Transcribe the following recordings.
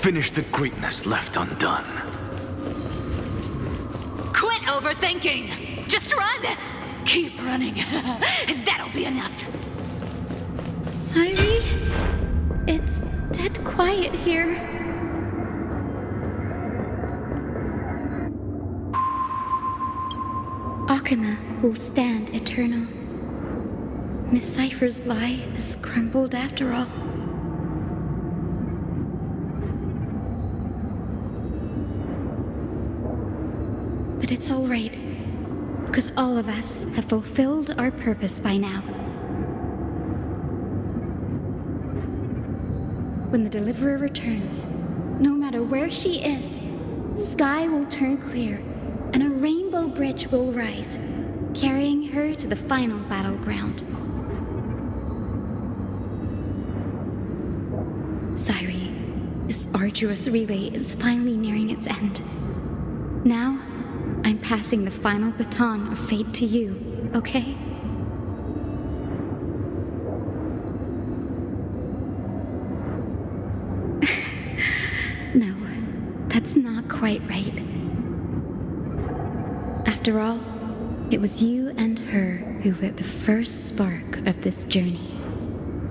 finish the greatness left undone. Quit overthinking! Just run! Keep running. That'll be enough. Sairi? It's dead quiet here. Akima will stand eternal. Miss Cypher's lie is crumbled after all. But it's all right, because all of us have fulfilled our purpose by now. When the Deliverer returns, no matter where she is, sky will turn clear and a rainbow bridge will rise, carrying her to the final battleground. Sairi, this arduous relay is finally nearing its end. Now, I'm passing the final baton of fate to you, okay? No, that's not quite right. After all, it was you and her who lit the first spark of this journey,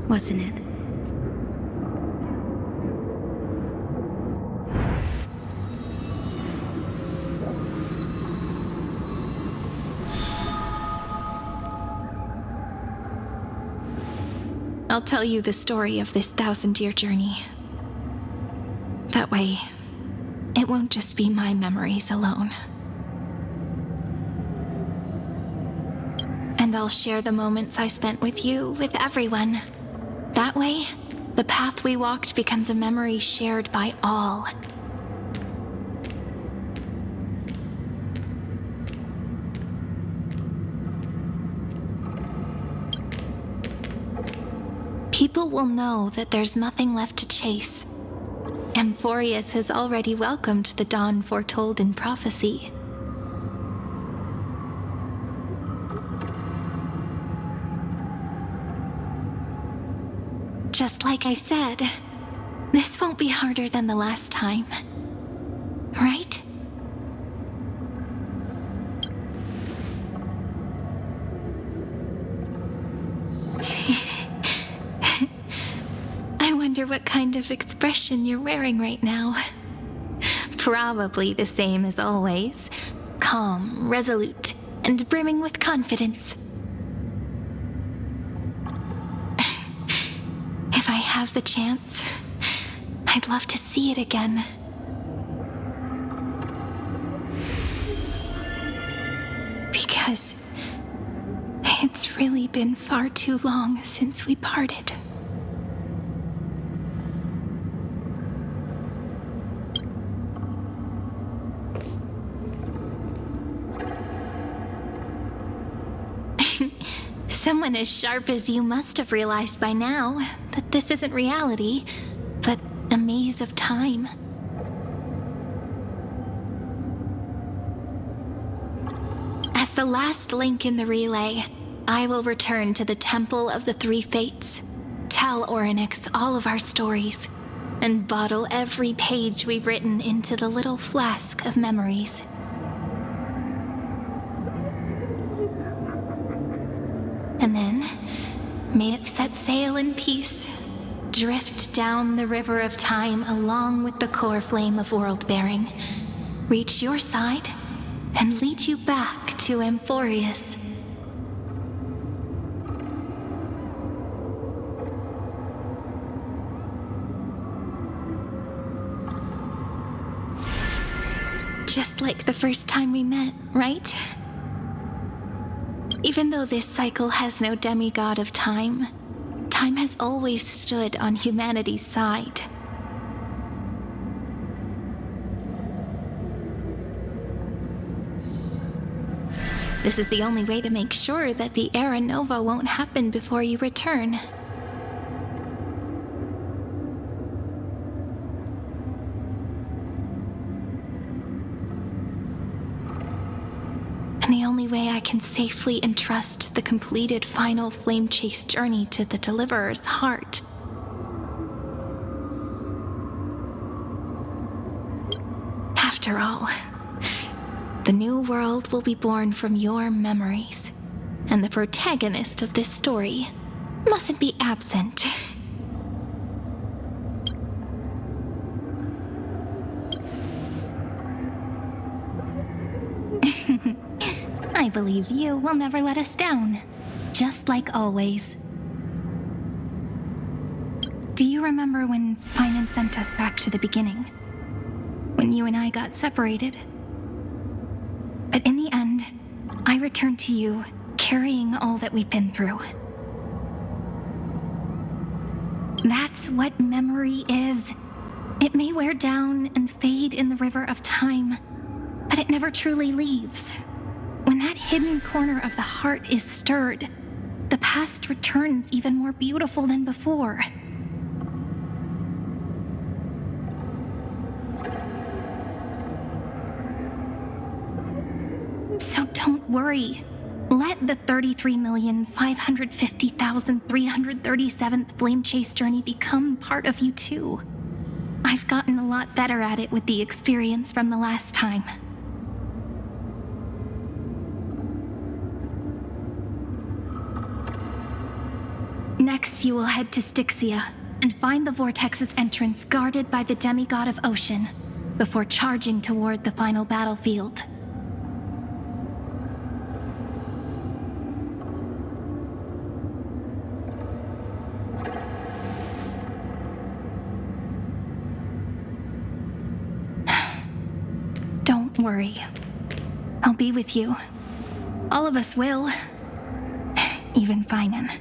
wasn't it? I'll tell you the story of this 1,000-year journey. That way, it won't just be my memories alone. And I'll share the moments I spent with you with everyone. That way, the path we walked becomes a memory shared by all. People will know that there's nothing left to chase. Amphorius has already welcomed the dawn foretold in prophecy. Just like I said, this won't be harder than the last time. Right? I wonder what kind of expression you're wearing right now. Probably the same as always. Calm, resolute, and brimming with confidence. If I have the chance, I'd love to see it again. Because it's really been far too long since we parted. Someone as sharp as you must have realized by now that this isn't reality, but a maze of time. As the last link in the relay, I will return to the Temple of the Three Fates, tell Orynyx all of our stories, and bottle every page we've written into the little flask of memories. And then, may it set sail in peace, drift down the river of time along with the core flame of world-bearing, reach your side, and lead you back to Amphorius. Just like the first time we met, right? Even though this cycle has no demigod of time, time has always stood on humanity's side. This is the only way to make sure that the Era Nova won't happen before you return. And the only way I can safely entrust the completed final flame chase journey to the Deliverer's heart after all. The new world will be born from your memories, and the protagonist of this story mustn't be absent. I believe you will never let us down, just like always. Do you remember when Finan sent us back to the beginning? When you and I got separated? But in the end, I returned to you, carrying all that we've been through. That's what memory is. It may wear down and fade in the river of time, but it never truly leaves. When that hidden corner of the heart is stirred, the past returns even more beautiful than before. So don't worry. Let the 33,550,337th Flame Chase journey become part of you too. I've gotten a lot better at it with the experience from the last time. Next, you will head to Styxia and find the Vortex's entrance guarded by the demigod of ocean before charging toward the final battlefield. Don't worry. I'll be with you. All of us will. Even Finan.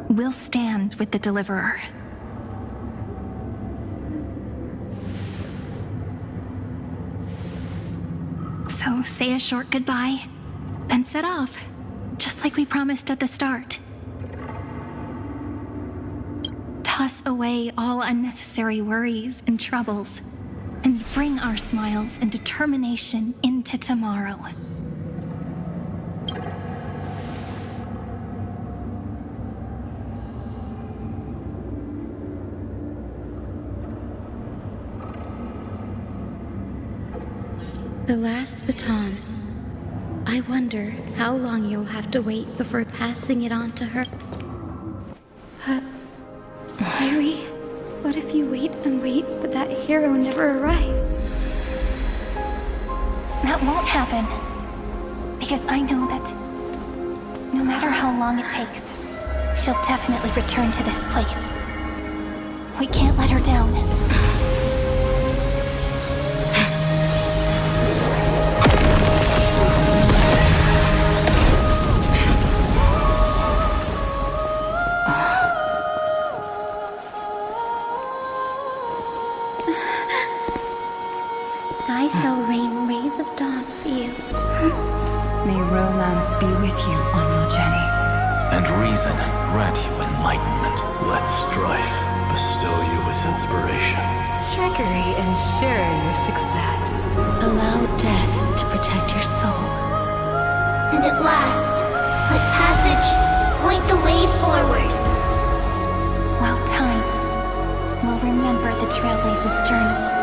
We'll stand with the Deliverer. So say a short goodbye, then set off, just like we promised at the start. Toss away all unnecessary worries and troubles, and bring our smiles and determination into tomorrow. The last baton. I wonder how long you'll have to wait before passing it on to her. Sairi, what if you wait and wait, but that hero never arrives? That won't happen. Because I know that no matter how long it takes, she'll definitely return to this place. We can't let her down. Sky shall rain rays of dawn for you. May romance be with you on your journey. And reason grant you enlightenment. Let strife bestow you with inspiration. Trickery ensure your success. Allow death to protect your soul. And at last, let passage point the way forward. While time will remember the Trailblazer's journey.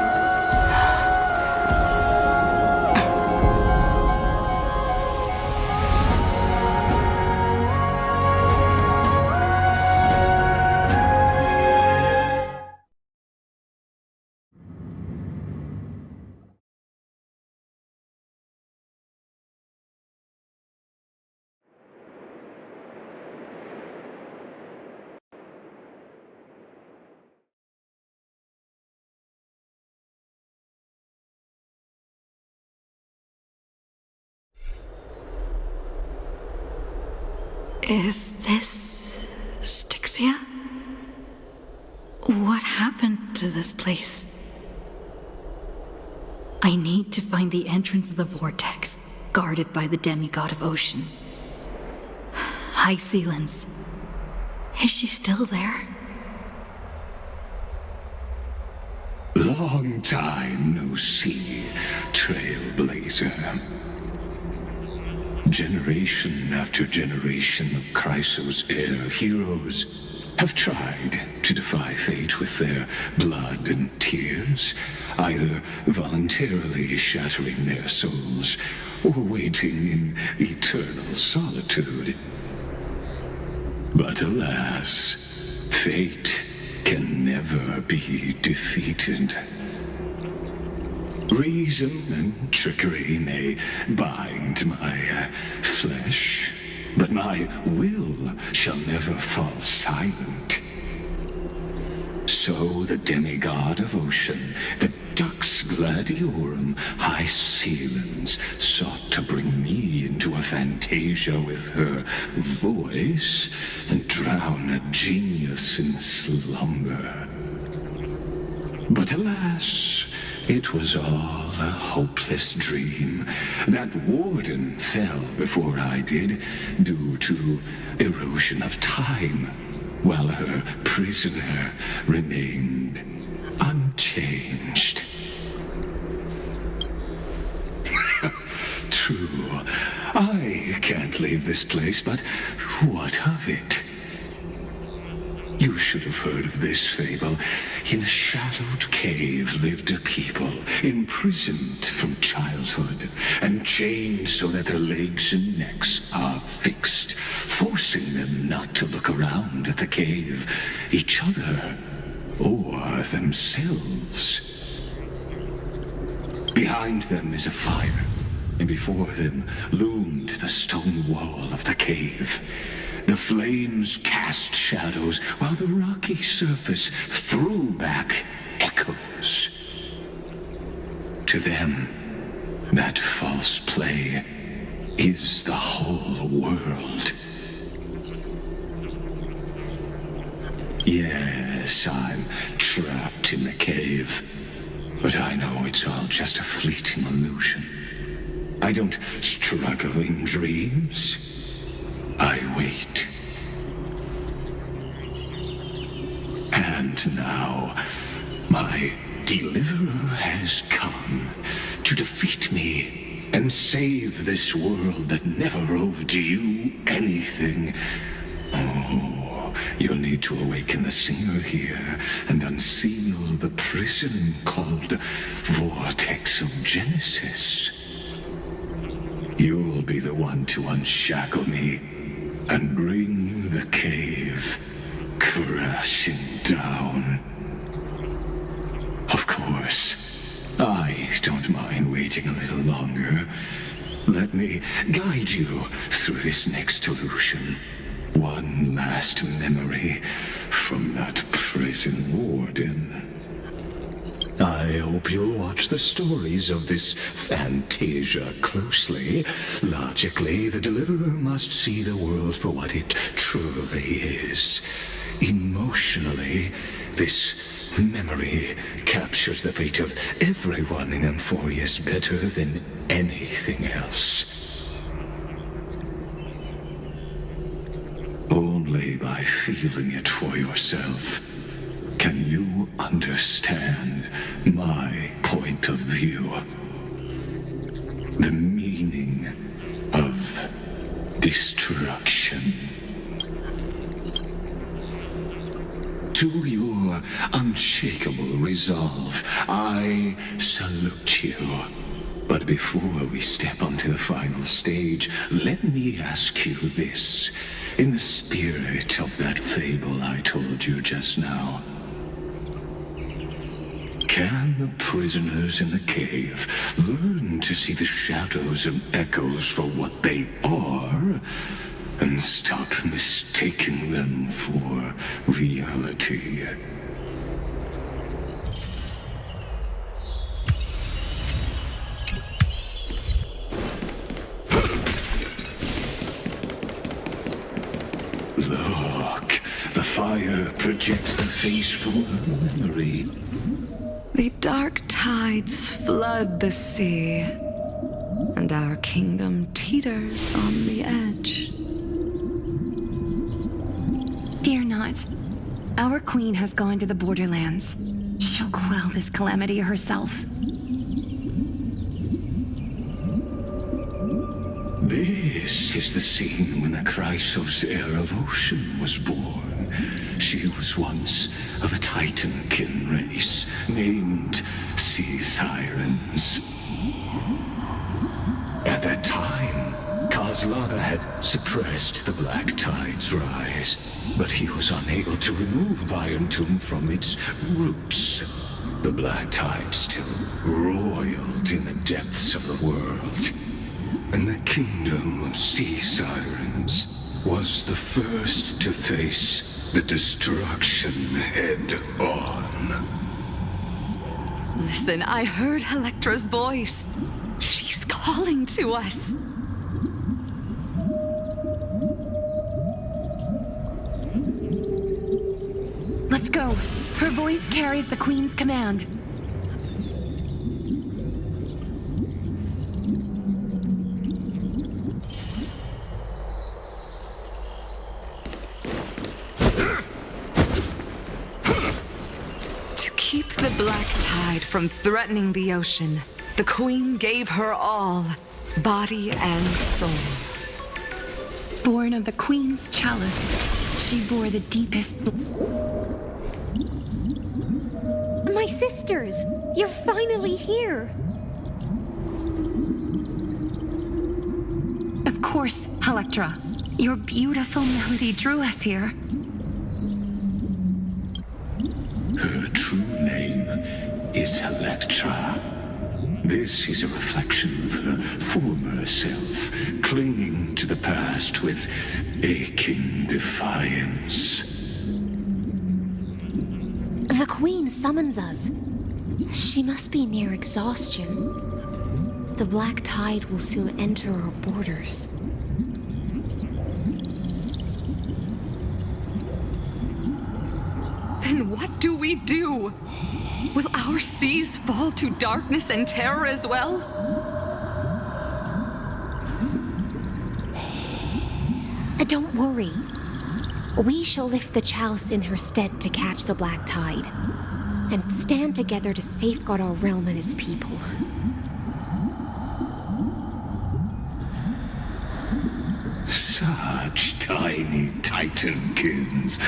Is this Styxia? What happened to this place? I need to find the entrance of the vortex, guarded by the demigod of ocean. High Sealens. Is she still there? Long time no see, Trailblazer. Generation after generation of Chrysos heir heroes have tried to defy fate with their blood and tears. beings, either voluntarily shattering their souls or waiting in eternal solitude. But alas, fate can never be defeated. Reason and trickery may bind my flesh, but my will shall never fall silent. So the demigod of ocean, the Dux Gladiorum High Sealens, sought to bring me into a fantasia with her voice and drown a genius in slumber. But alas, it was all a hopeless dream. That warden fell before I did, due to erosion of time, while her prisoner remained unchanged. True, I can't leave this place, but what of it? You should have heard of this fable. In a shadowed cave lived a people, imprisoned from childhood, and chained so that their legs and necks are fixed, forcing them not to look around at the cave, each other, or themselves. Behind them is a fire, and before them loomed the stone wall of the cave. The flames cast shadows, while the rocky surface threw back echoes. To them, that false play is the whole world. Yes, I'm trapped in the cave, but I know it's all just a fleeting illusion. I don't struggle in dreams. I wait. And now, my deliverer has come to defeat me and save this world that never owed you anything. Oh, you'll need to awaken the singer here and unseal the prison called Vortex of Genesis. You'll be the one to unshackle me and bring the cave crashing down. Of course, I don't mind waiting a little longer. Let me guide you through this next illusion. One last memory from that prison warden. I hope you'll watch the stories of this fantasia closely. Logically, the deliverer must see the world for what it truly is. Emotionally, this memory captures the fate of everyone in Emphorius better than anything else. Only by feeling it for yourself can you understand my point of view. The meaning of destruction. To your unshakable resolve, I salute you. But before we step onto the final stage, let me ask you this. In the spirit of that fable I told you just now, can the prisoners in the cave learn to see the shadows and echoes for what they are, and stop mistaking them for reality? Look, the fire projects the face from her memory. The dark tides flood the sea, and our kingdom teeters on the edge. Fear not. Our queen has gone to the borderlands. She'll quell this calamity herself. This is the scene when the Chrysos heir of ocean was born. She was once of a Titankin race, named sea sirens. At that time, Kozlana had suppressed the Black Tide's rise, but he was unable to remove Iron Tomb from its roots. The Black Tide still roiled in the depths of the world, and the Kingdom of Sea Sirens was the first to face the destruction head-on. Listen, I heard Electra's voice. She's calling to us. Let's go. Her voice carries the Queen's command. To keep the Black Tide from threatening the ocean, the Queen gave her all, body and soul. Born of the Queen's chalice, she bore the deepest My sisters! You're finally here! Of course, Electra. Your beautiful melody drew us here. Her true name is Electra. This is a reflection of her former self, clinging to the past with aching defiance. The Queen summons us. She must be near exhaustion. The Black Tide will soon enter our borders. Then what do we do? Will our seas fall to darkness and terror as well? Don't worry. We shall lift the chalice in her stead to catch the Black Tide, and stand together to safeguard our realm and its people. Such tiny Titankins,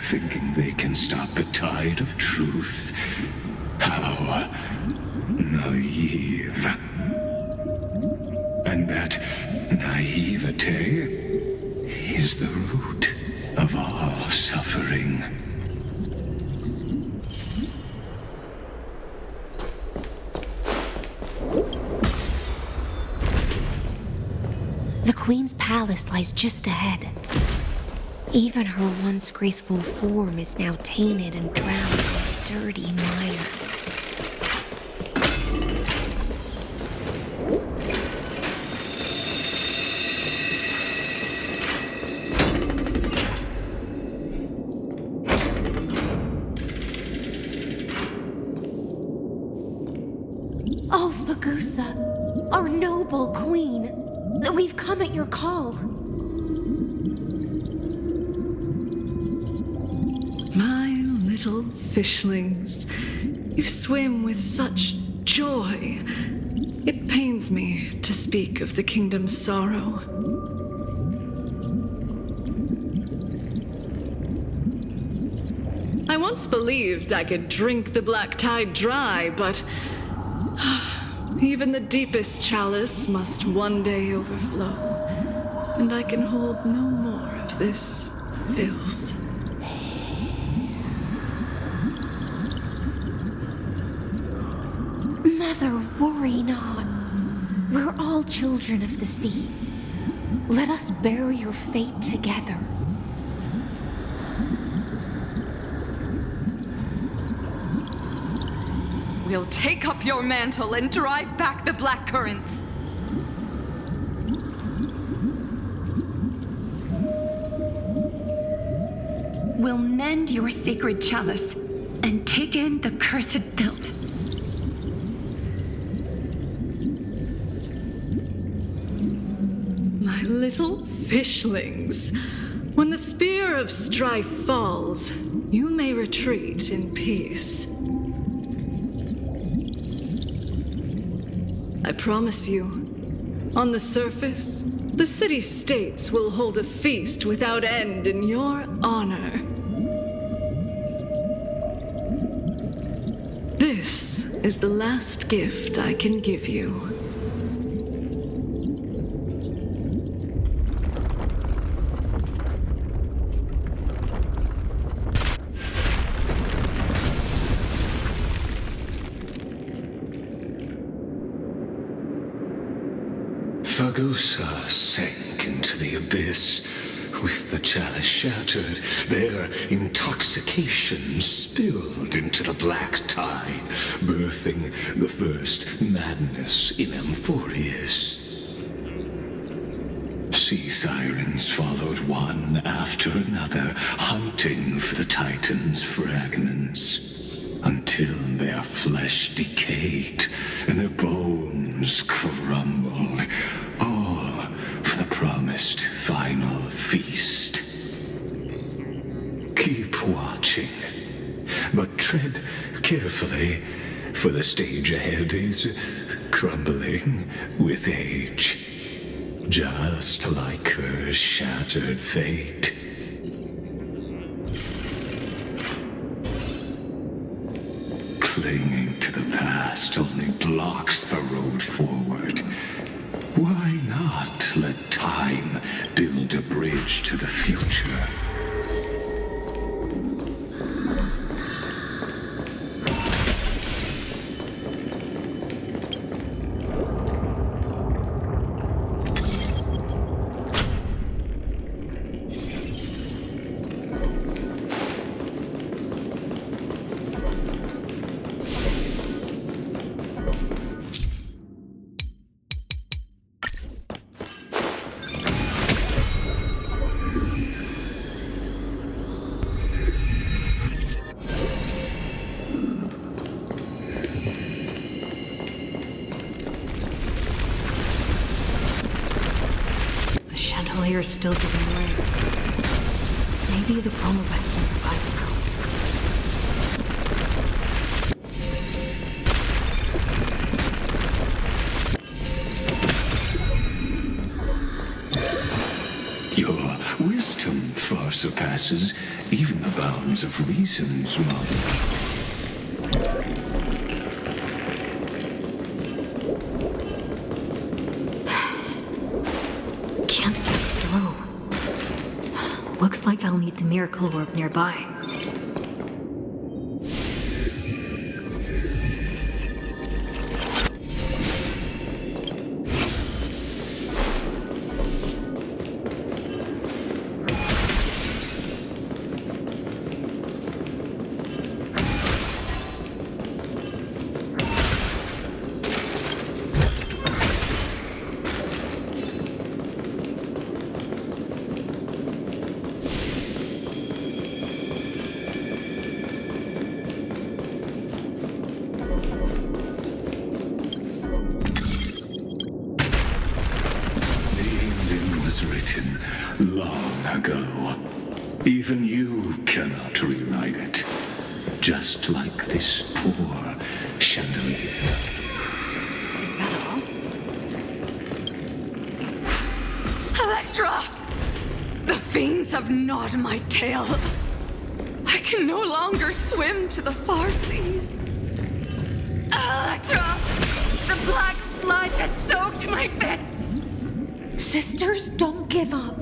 thinking they can stop the tide of truth. How naive. And that naivete is the root of all suffering. The Queen's palace lies just ahead. Even her once graceful form is now tainted and drowned in dirty mire. Oh, Fagusa, our noble queen, we've come at your call. My little fishlings, you swim with such joy. It pains me to speak of the kingdom's sorrow. I once believed I could drink the Black Tide dry, but even the deepest chalice must one day overflow, and I can hold no more of this filth. Mother, worry not. We're all children of the sea. Let us bear your fate together. We'll take up your mantle and drive back the black currents. We'll mend your sacred chalice and take in the cursed filth. My little fishlings, when the spear of strife falls, you may retreat in peace. I promise you, on the surface, the city-states will hold a feast without end in your honor. This is the last gift I can give you. Fagusa sank into the abyss. With the chalice shattered, their intoxication spilled into the black tide, birthing the first madness in Amphorius. Sea sirens followed one after another, hunting for the Titan's fragments, until their flesh decayed and their bones crumbled, all for the promised final feast. Keep watching, but tread carefully, for the stage ahead is crumbling with age, just like her shattered fate. Clinging to the past only blocks the road forward. Why not let time build a bridge to the future? Chandelier's still giving way. Maybe the promobus nearby will help. Your wisdom far surpasses even the bounds of reason's mother. Can't get through. Looks like I'll need the miracle orb nearby. Written long ago. Even you cannot rewrite it. Just like this poor chandelier. Is that all? Electra! The fiends have gnawed my tail. I can no longer swim to the far seas. Electra! The black sludge has soaked my bed. Sisters, don't give up.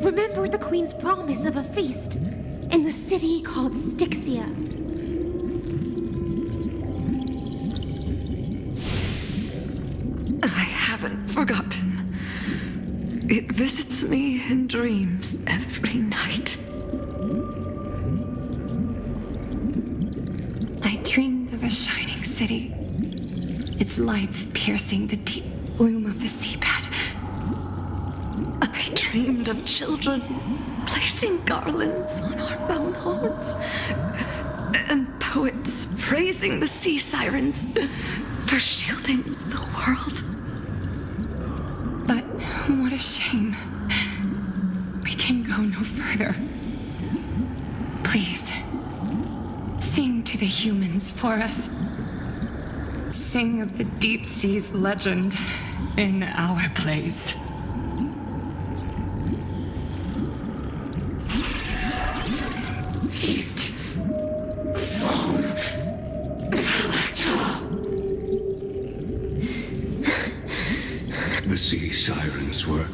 Remember the Queen's promise of a feast in the city called Styxia. I haven't forgotten. It visits me in dreams every night. I dreamed of a shining city, its lights piercing the deep gloom of the seabed. I dreamed of children placing garlands on our bone horns, and poets praising the sea sirens for shielding the world. But what a shame. We can go no further. Please, sing to the humans for us. Sing of the deep sea's legend in our place. Feast. Song. Electra. sea sirens were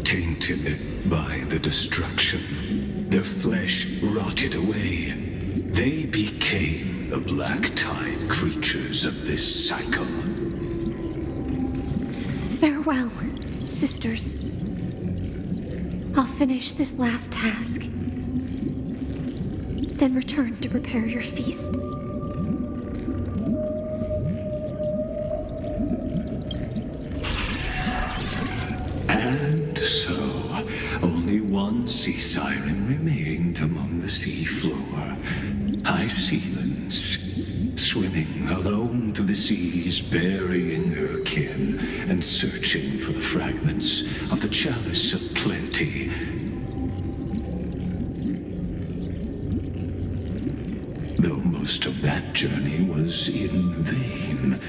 tainted by the destruction. Their flesh rotted away. They became the black tide creatures of this cycle. Farewell, sisters. I'll finish this last task, then return to prepare your feast. And so, only one sea siren remained among the sea floor. High Sealands, swimming alone through the seas, burying her kin, and searching for the fragments of the chalice of plenty. Though most of that journey was in vain,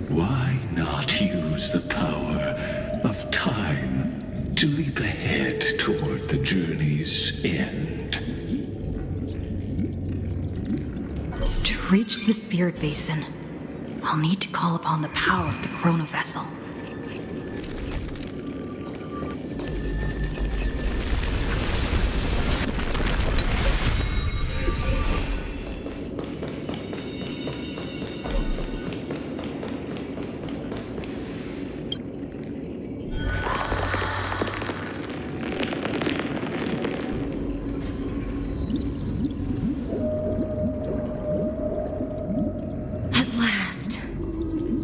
why not use the power of time to leap ahead toward the journey's end? To reach the spirit basin, I'll need to call upon the power of the chrono vessel.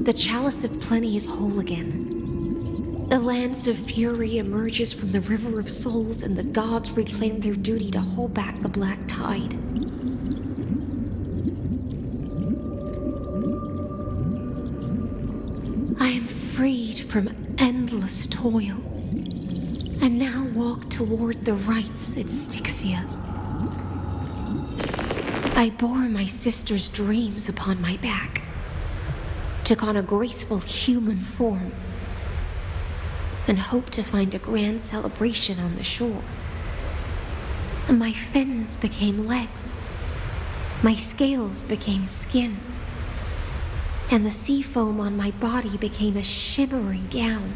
The Chalice of Plenty is whole again. The Lance of Fury emerges from the River of Souls, and the gods reclaim their duty to hold back the Black Tide. I am freed from endless toil, and now walk toward the rites at Styxia. I bore my sister's dreams upon my back, took on a graceful human form, and hoped to find a grand celebration on the shore. And my fins became legs, my scales became skin, and the sea foam on my body became a shimmering gown.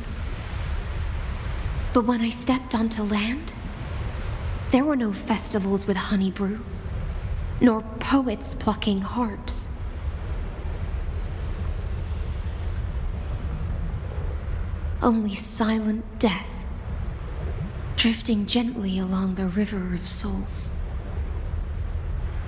But when I stepped onto land, there were no festivals with honey brew, nor poets plucking harps. Only silent death, drifting gently along the River of Souls.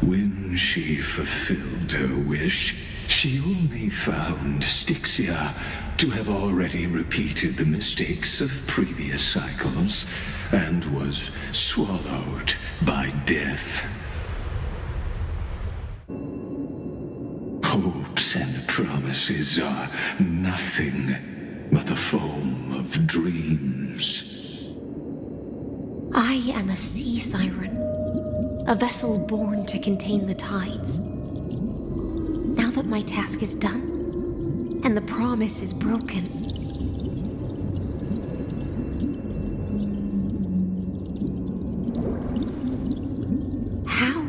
When she fulfilled her wish, she only found Styxia to have already repeated the mistakes of previous cycles and was swallowed by death. Hopes and promises are nothing but the foam of dreams. I am a sea siren, a vessel born to contain the tides. Now that my task is done, and the promise is broken, how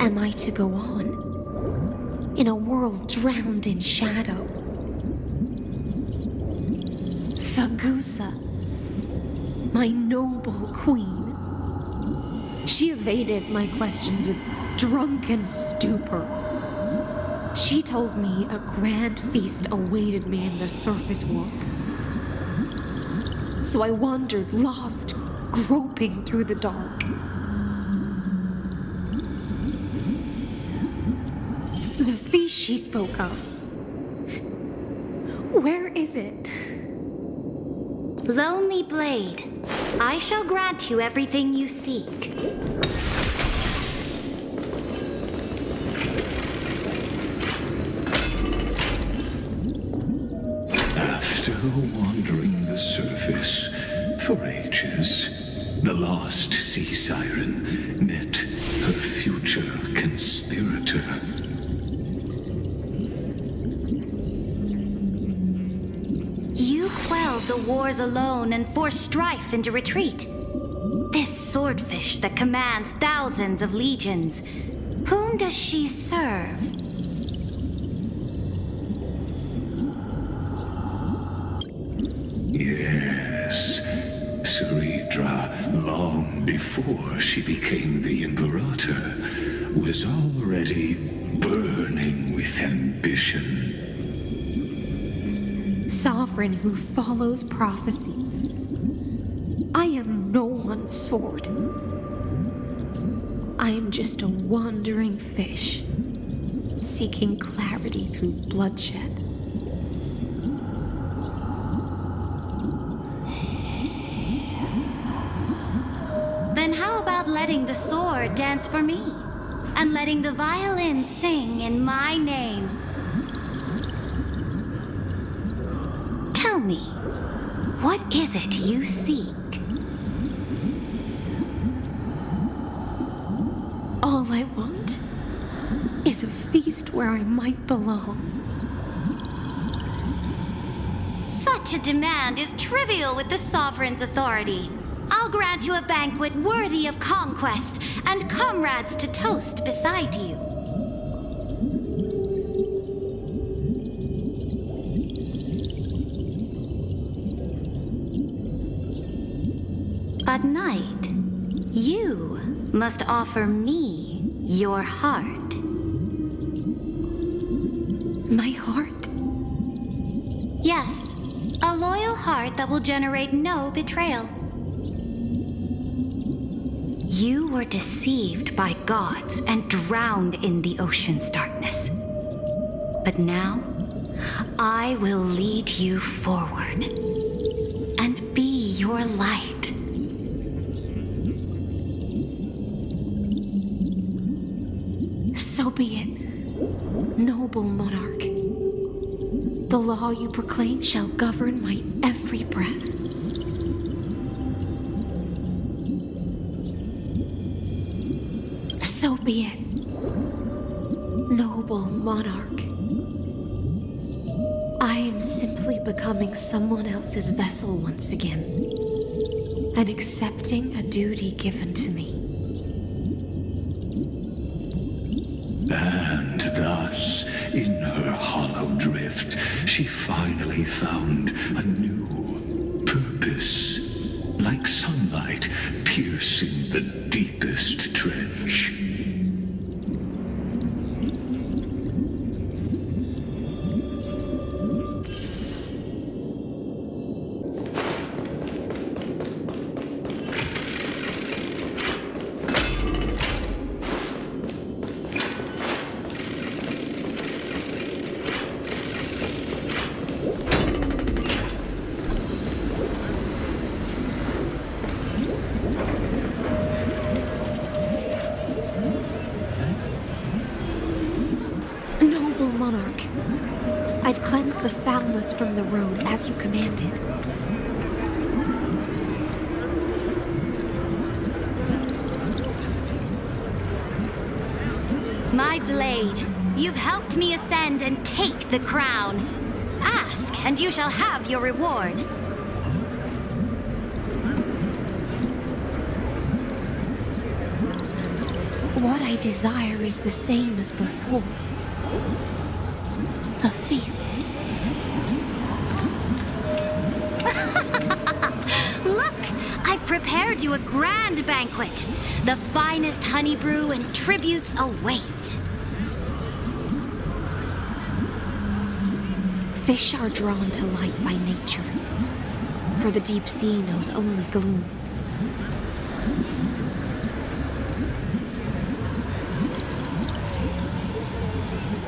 am I to go on in a world drowned in shadow? Fagusa, my noble queen. She evaded my questions with drunken stupor. She told me a grand feast awaited me in the surface world. So I wandered lost, groping through the dark. The feast she spoke of, where is it? Lonely Blade, I shall grant you everything you seek. After wandering the surface for ages, the lost sea siren met her future conspirator. The wars alone and force strife into retreat. This swordfish that commands thousands of legions, whom does she serve? before she became the Imperator, was already burning with ambition. Sovereign who follows prophecy. I am no one's sword. I am just a wandering fish, seeking clarity through bloodshed. Then how about letting the sword dance for me? And letting the violin sing in my name? Tell me, what is it you seek? All I want is a feast where I might belong. Such a demand is trivial with the Sovereign's authority. I'll grant you a banquet worthy of conquest and comrades to toast beside you. At night, you must offer me your heart. My heart? Yes, a loyal heart that will generate no betrayal. You were deceived by gods and drowned in the ocean's darkness. But now, I will lead you forward and be your light. So be it, noble monarch. The law you proclaim shall govern my every breath. So be it, noble monarch. I am simply becoming someone else's vessel once again, and accepting a duty given to me. And thus, in her hollow drift, she finally found a new purpose, like sunlight piercing the deepest trench. Monarch, I've cleansed the foulness from the road as you commanded. My blade, you've helped me ascend and take the crown. Ask, and you shall have your reward. What I desire is the same as before. A feast. Look! I've prepared you a grand banquet. The finest honey brew and tributes await. Fish are drawn to light by nature, for the deep sea knows only gloom.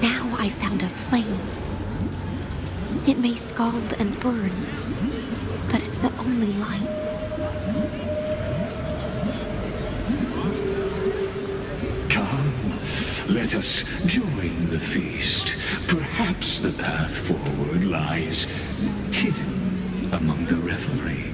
Now I found a flame. It may scald and burn, but it's the only light. Come, let us join the feast. Perhaps the path forward lies hidden among the revelry.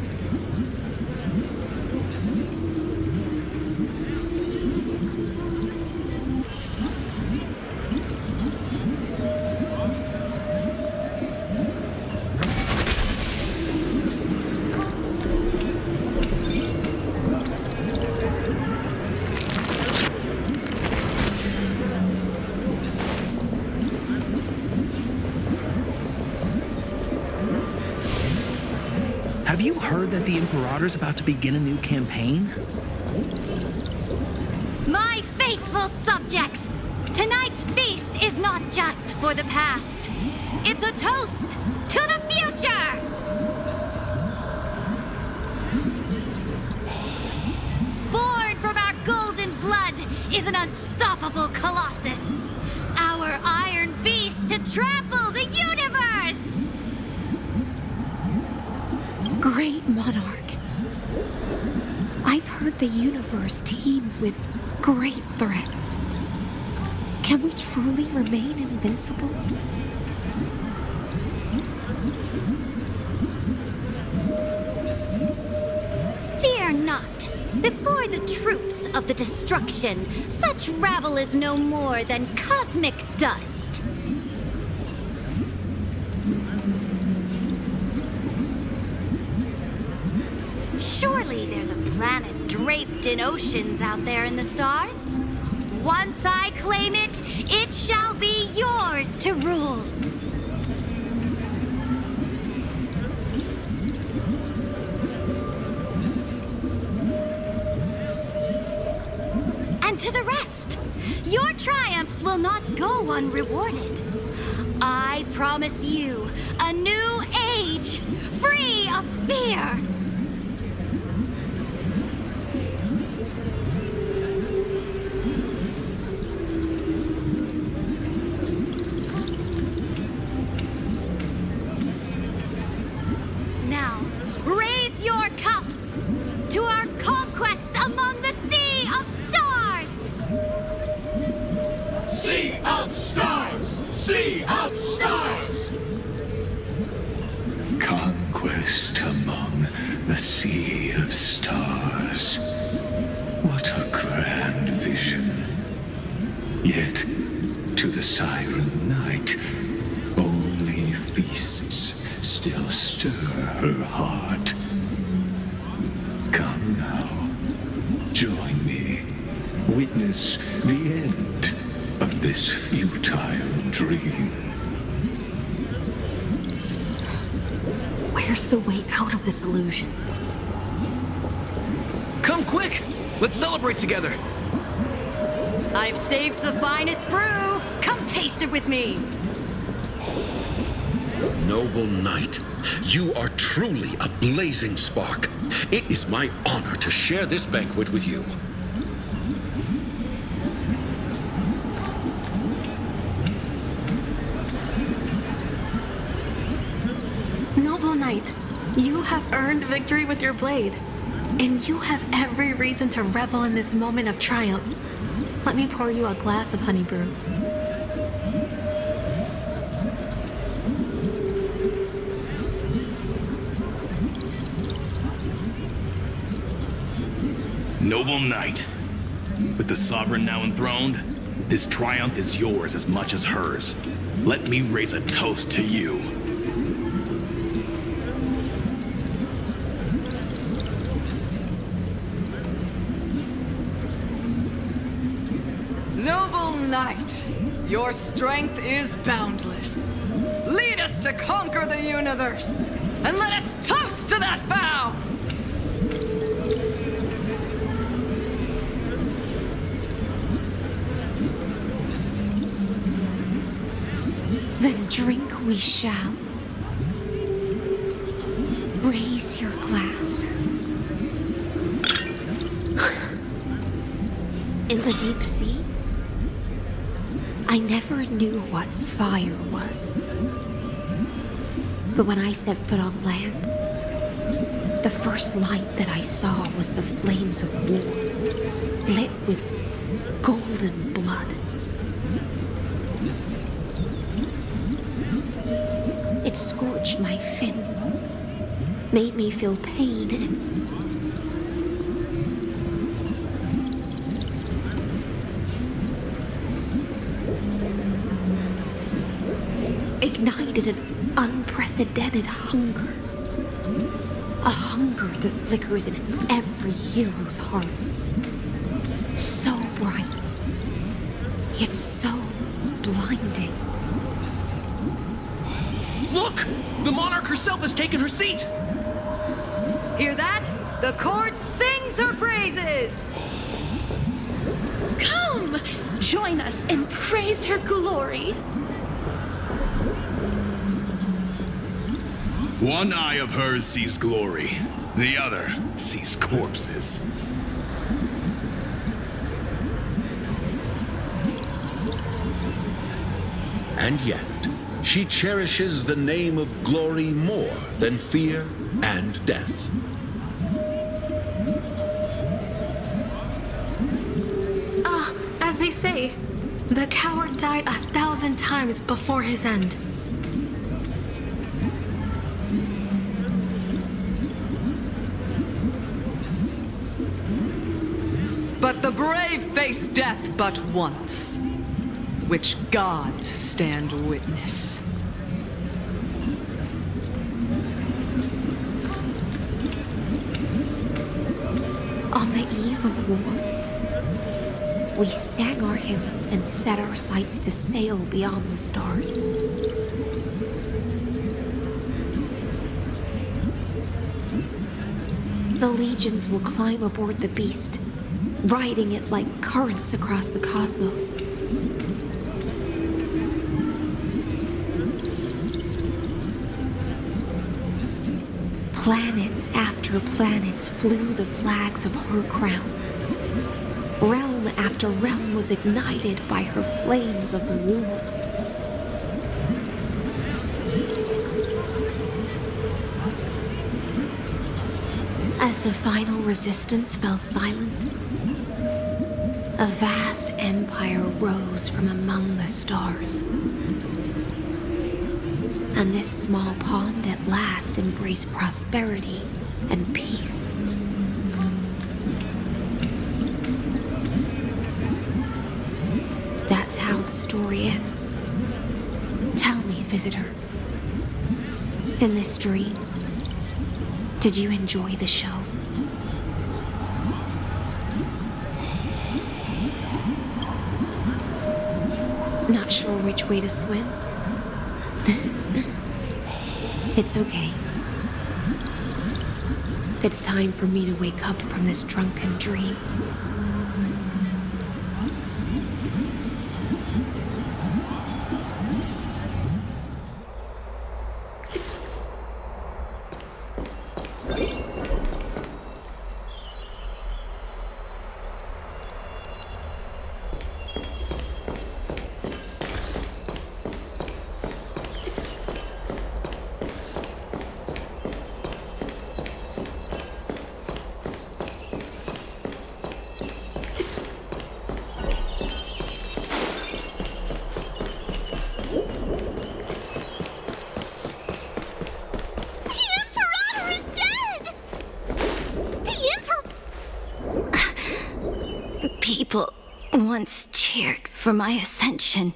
Have you heard that the Imperator's about to begin a new campaign? Faithful subjects, tonight's feast is not just for the past. It's a toast to the future! Born from our golden blood is an unstoppable colossus. Our iron beast to trample the universe! Great monarch. I've heard the universe teems with great threats. Can we truly remain invincible? Fear not. Before the troops of the destruction, such rabble is no more than cosmic dust. Surely there's a planet draped in oceans out there in the stars. Once I claim it, it shall be yours to rule. And to the rest, your triumphs will not go unrewarded. I promise you a new age, free of fear. Now, raise your cups to our conquest among the Sea of Stars! Sea of Stars! Sea of Stars! Conquest among the Sea of Stars. What a grand vision. Yet, to the Siren Knight, only feasts still stir her heart. Come now, join me. Witness the end of this futile dream. Where's the way out of this illusion? Come quick! Let's celebrate together! I've saved the finest brew! Come taste it with me! Noble knight, you are truly a blazing spark. It is my honor to share this banquet with you. Noble knight, you have earned victory with your blade, and you have every reason to revel in this moment of triumph. Let me pour you a glass of honey brew. Noble knight, with the sovereign now enthroned, this triumph is yours as much as hers. Let me raise a toast to you. Noble knight, your strength is boundless. Lead us to conquer the universe, and let us toast to that vow! Then drink we shall. Raise your glass. In the deep sea, I never knew what fire was. But when I set foot on land, the first light that I saw was the flames of war, lit with golden blood. It scorched my fins, made me feel pain and ignited an unprecedented hunger. A hunger that flickers in every hero's heart. So bright, yet so blinding. Look! The monarch herself has taken her seat! Hear that? The court sings her praises! Come! Join us and praise her glory. One eye of hers sees glory, the other sees corpses. And yet, she cherishes the name of glory more than fear and death. As they say, the coward died 1,000 times before his end. But the brave face death but once, which gods stand witness. On the eve of war, we sang our hymns and set our sights to sail beyond the stars. The legions will climb aboard the beast, riding it like currents across the cosmos. Planets after planets flew the flags of her crown. Realm after realm was ignited by her flames of war. As the final resistance fell silent, a vast empire rose from among the stars. And this small pond at last embraced prosperity and peace. That's how the story ends. Tell me, visitor, in this dream, did you enjoy the show? Not sure which way to swim? It's okay. It's time for me to wake up from this drunken dream. People once cheered for my ascension.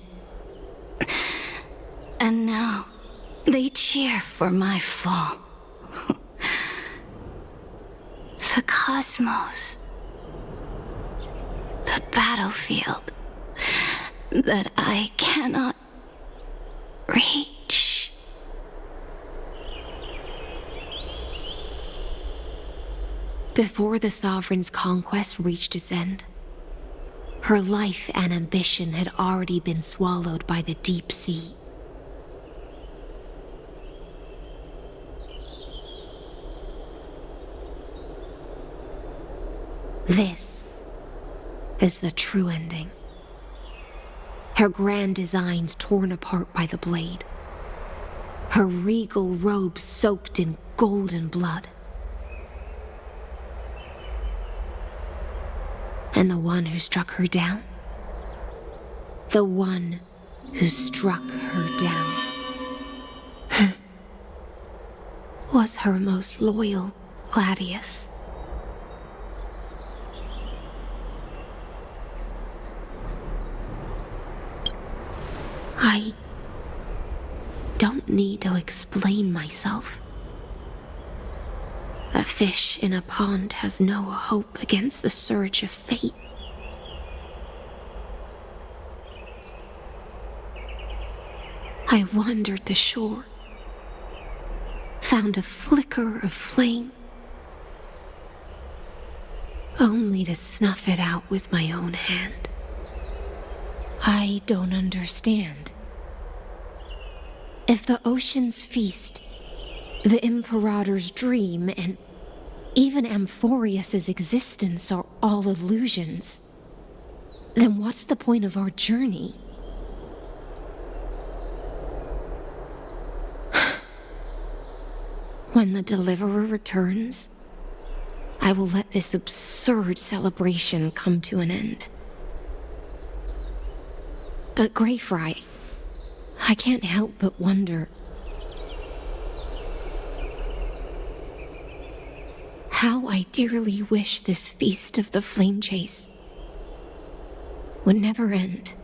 And now they cheer for my fall. The cosmos. The battlefield that I cannot reach. Before the Sovereign's conquest reached its end, her life and ambition had already been swallowed by the deep sea. This is the true ending. Her grand designs torn apart by the blade. Her regal robe soaked in golden blood. And the one who struck her down? The one who struck her down was her most loyal gladius. I don't need to explain myself. A fish in a pond has no hope against the surge of fate. I wandered the shore, found a flicker of flame, only to snuff it out with my own hand. I don't understand. If the ocean's feast, the Imperator's dream, and even Amphorius's existence are all illusions, then what's the point of our journey? When the Deliverer returns, I will let this absurd celebration come to an end. But Greyfry, I can't help but wonder how I dearly wish this feast of the Flame Chase would never end.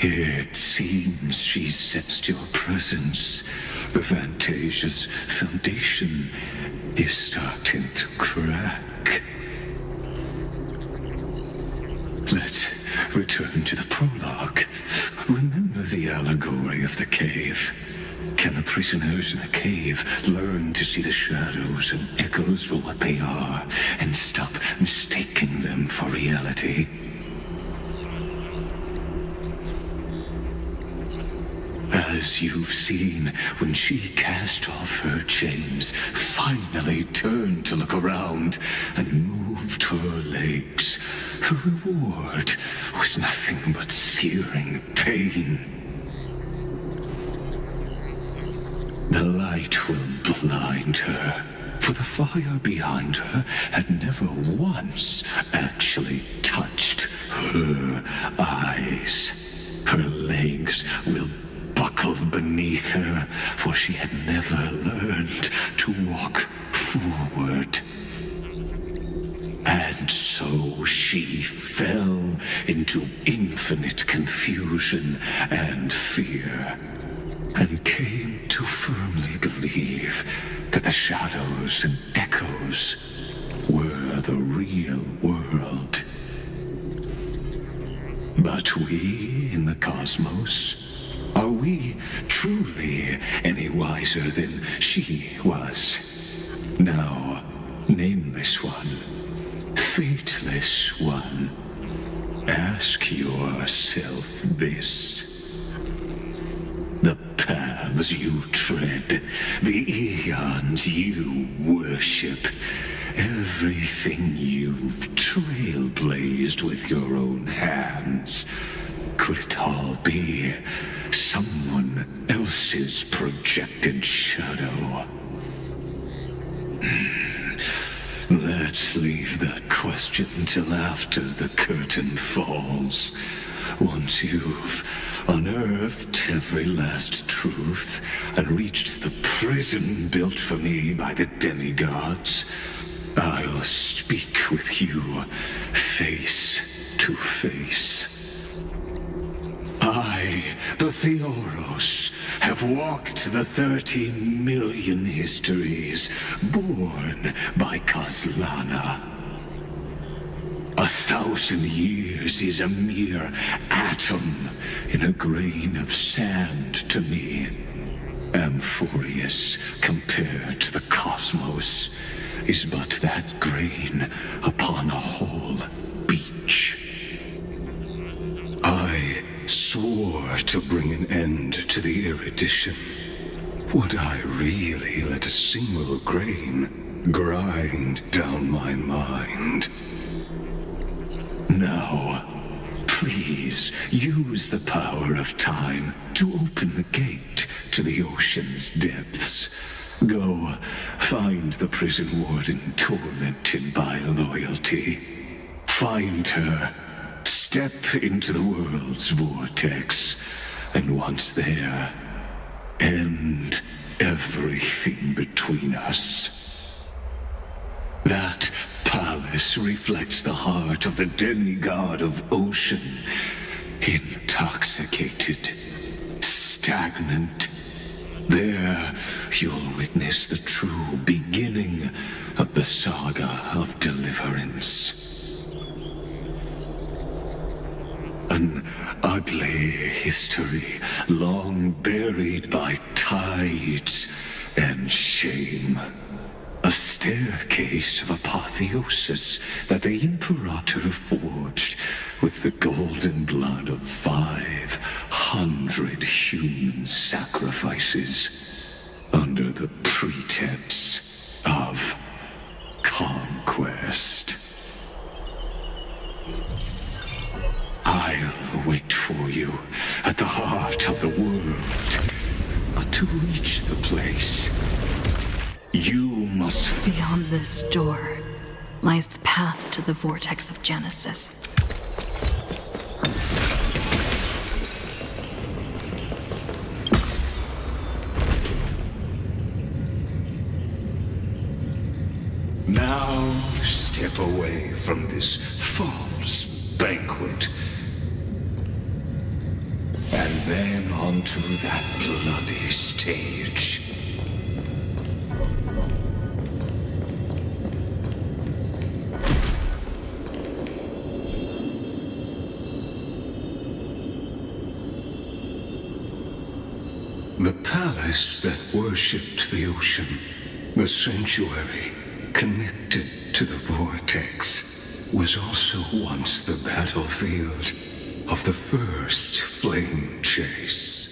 It seems she sensed your presence. The Fantasia's foundation is starting to crack. Let's return to the prologue. Remember the allegory of the cave? Can the prisoners in the cave learn to see the shadows and echoes for what they are and stop mistaking them for reality? As you've seen, when she cast off her chains, finally turned to look around, and moved her legs, her reward was nothing but searing pain. The light will blind her, for the fire behind her had never once actually touched her eyes. Her legs will buckle beneath her, for she had never learned to walk forward. And so she fell into infinite confusion and fear, and came to firmly believe that the shadows and echoes were the real world. But we in the cosmos, are we truly any wiser than she was? Now, nameless one, fateless one, ask yourself this. The paths you tread, the eons you worship, everything you've trailblazed with your own hands, could it all be someone else's projected shadow? Let's leave that question till after the curtain falls. Once you've unearthed every last truth and reached the prison built for me by the demigods, I'll speak with you face to face. I, the Theoros, have walked the 13 million histories born by Kozlana. 1,000 years is a mere atom in a grain of sand to me. Amphorius, compared to the cosmos, is but that grain upon a whole beach. I swore to bring an end to the erudition. Would I really let a single grain grind down my mind? Now, please use the power of time to open the gate to the ocean's depths. Go, find the prison warden tormented by loyalty. Find her. Step into the world's vortex, and once there, end everything between us. That palace reflects the heart of the demigod of ocean, intoxicated, stagnant. There, you'll witness the true beginning of the saga of deliverance. An ugly history, long buried by tides and shame. A staircase of apotheosis that the Imperator forged with the golden blood of 500 human sacrifices under the pretense of conquest. I'll wait for you at the heart of the world. But to reach the place, you must... Beyond this door lies the path to the vortex of Genesis. Now step away from this false banquet. And then onto that bloody stage. The palace that worshipped the ocean, the sanctuary connected to the vortex, was also once the battlefield of the first flame chase.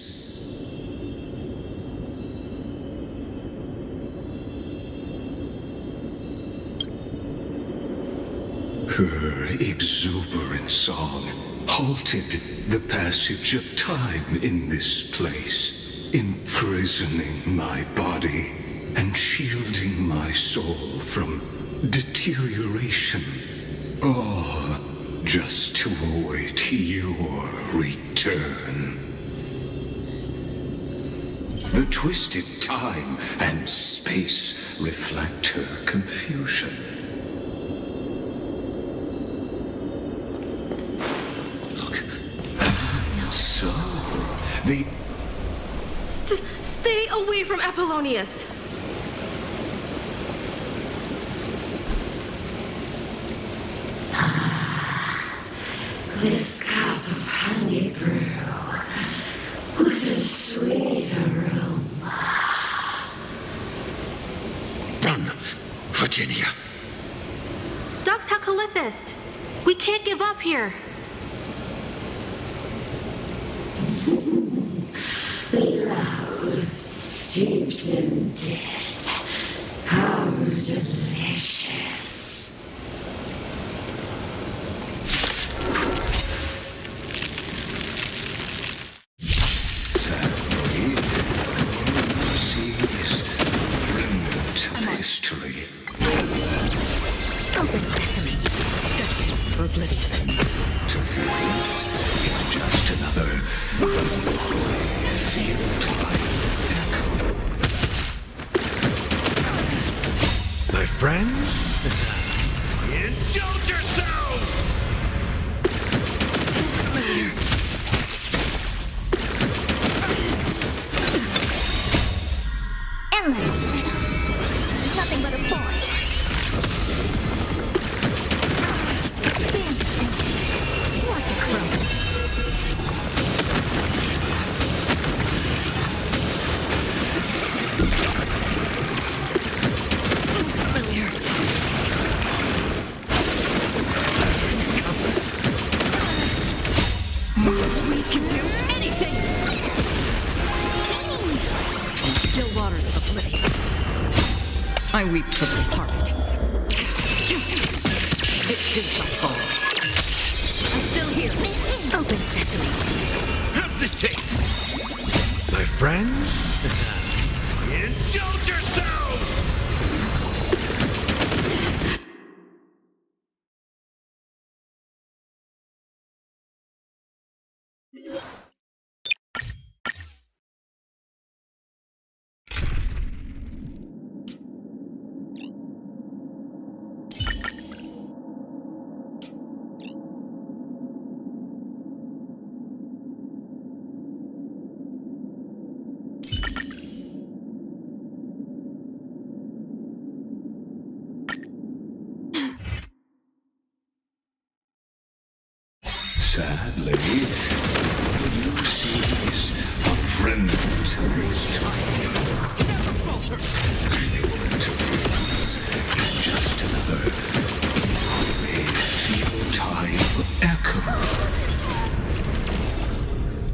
Her exuberant song halted the passage of time in this place, imprisoning my body and shielding my soul from deterioration. All just to await your return. The twisted time and space reflect her confusion. Look. So, the... Stay away from Apollonius! This cup of honey brew, what a sweet aroma. Run, Virginia. Dux Hakalithist! We can't give up here! Love steeped in death. How delicious. Open sesame. Destined for oblivion. Interference is just another futile echo. My friends? Indulge yourselves! Endless rhythm. Nothing but a void. Stand. Watch it crumble. We can do anything! Still waters of oblivion. I weep for the departed. It is my fault. I'm still here. Open sesame. How's this taste? My friends? Indulge yourselves! Sadly, you see is a friend of his time. Interference alive echo.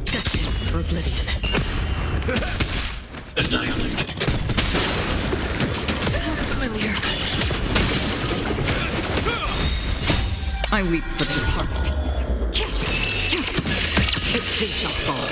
Destined for oblivion. Annihilate. Familiar. I weep for the departed. It too shall fall.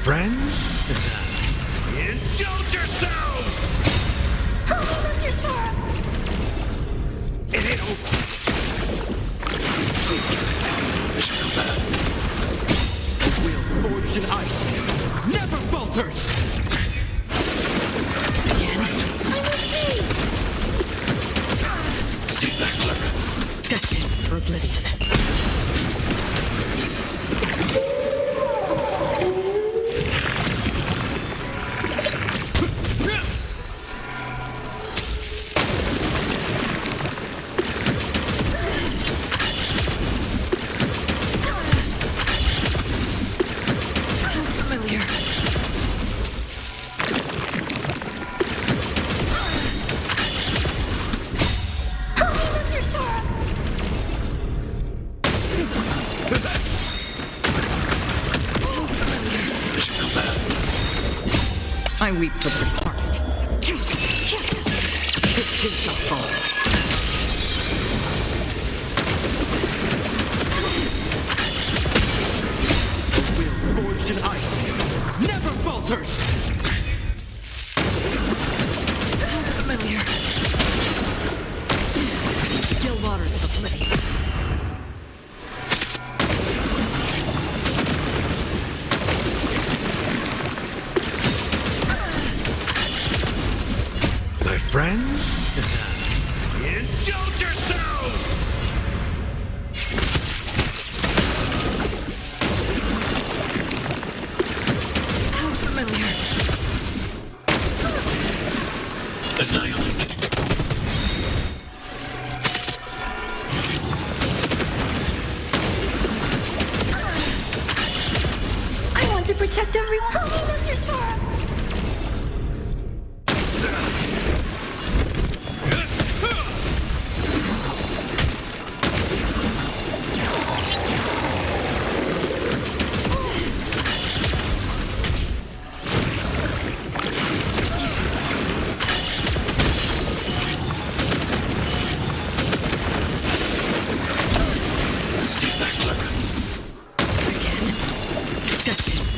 Friends? Indulge yourselves! It ain't over. Mission command. Will forged in ice never falters! Stay back, Clara. Destined for oblivion. I weep for the departed. It too shall fall. The will forged in ice never falters! Familiar. Still waters of oblivion. Friends? Indulge yourselves! How familiar. Annihilate. I want to protect everyone. Holy lizards for him!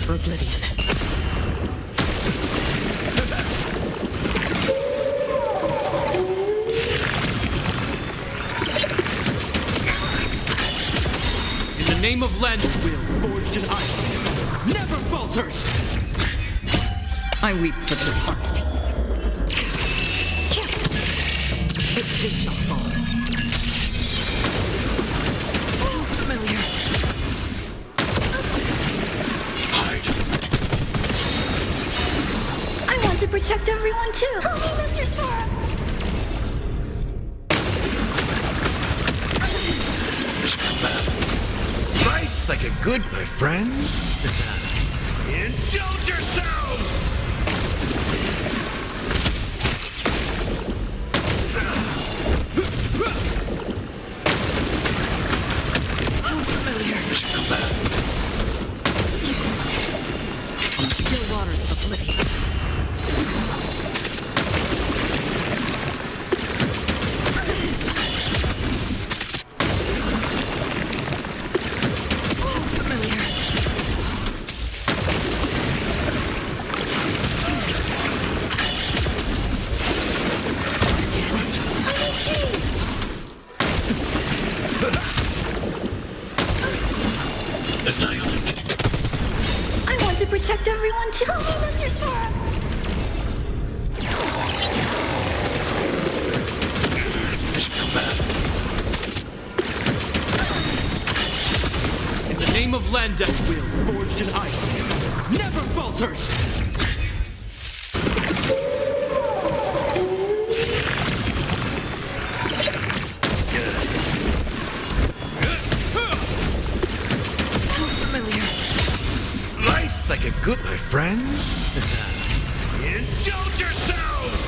For oblivion. In the name of Len, will forged in ice never falters! I weep for the departed. It too shall fall. Oh, familiar. To protect everyone too. Holy lizards for him! Mission command. Nice like a good... My friends? Indulge yourselves! How familiar. Mission command. On still waters of oblivion. Annihilate. I want to protect everyone too. Holy lizards for him! Mission command. In the name of Landa, will forged in ice never falters! Life's like a good, my friends. Indulge yourselves!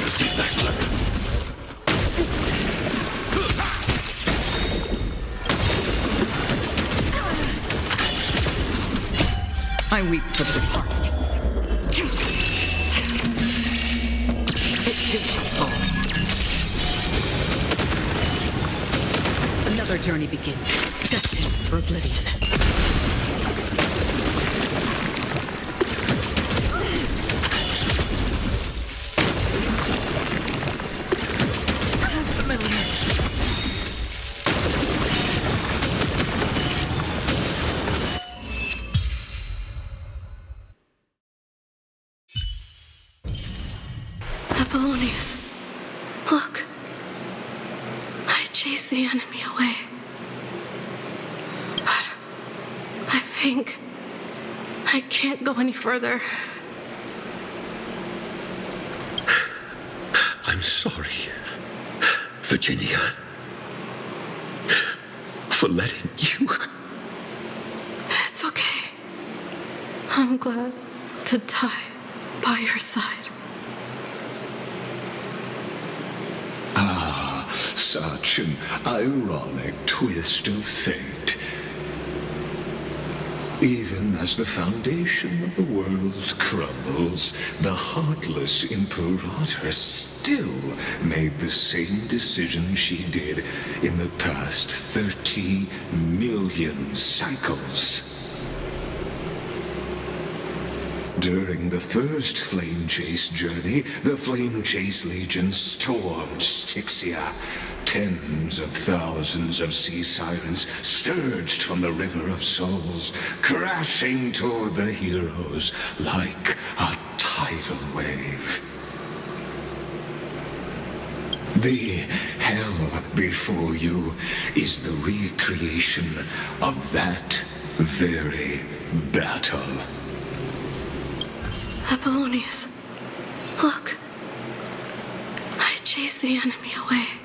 Let's get back to I weep for the departed. It too shall fall. Another journey begins, destined for oblivion. Apollonius, look. I chased the enemy away. But I think I can't go any further. I'm sorry, Virginia, for letting you. It's okay. I'm glad to die by your side. Such an ironic twist of fate. Even as the foundation of the world crumbles, the heartless Imperator still made the same decision she did in the past 30 million cycles. During the first Flame Chase journey, the Flame Chase Legion stormed Styxia. Tens of thousands of sea sirens surged from the River of Souls, crashing toward the heroes like a tidal wave. The hell before you is the recreation of that very battle. Apollonius, look. I chased the enemy away.